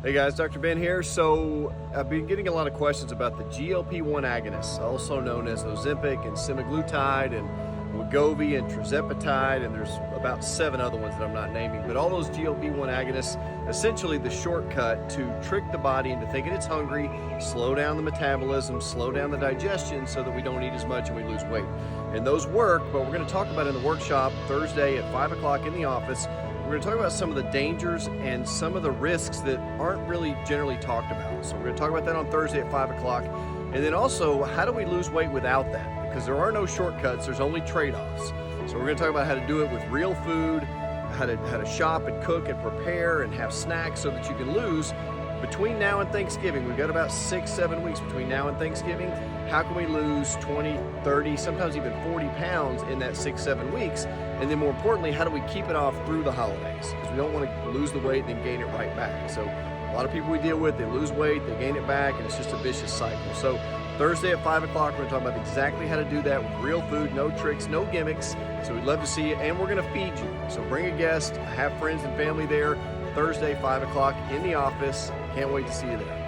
Hey guys, Dr. Ben here. So I've been getting a lot of questions about the GLP-1 agonists, also known as Ozempic and semaglutide and Wegovy and tirzepatide, and there's about 7 other ones that I'm not naming. But all those GLP-1 agonists, essentially the shortcut to trick the body into thinking it's hungry, slow down the metabolism, slow down the digestion so that we don't eat as much and we lose weight. And those work, but we're going to talk about in the workshop Thursday at 5 o'clock in the office. We're going to talk about some of the dangers and some of the risks that aren't really generally talked about. So we're going to talk about that on Thursday at 5 o'clock. And then also, how do we lose weight without that? Because there are no shortcuts, there's only trade-offs. So we're going to talk about how to do it with real food, how to shop and cook and prepare and have snacks so that you can lose. Between now and Thanksgiving, we've got about 6-7 weeks between now and Thanksgiving. How can we lose 20, 30, sometimes even 40 pounds in that 6-7 weeks? And then more importantly, how do we keep it off through the holidays? Because we don't want to lose the weight and then gain it right back. So a lot of people we deal with, they lose weight, they gain it back, and it's just a vicious cycle. So Thursday at 5 o'clock, we're going to talk about exactly how to do that with real food, no tricks, no gimmicks. So we'd love to see you, and we're going to feed you. So bring a guest, have friends and family there. Thursday, 5 o'clock in the office. Can't wait to see you there.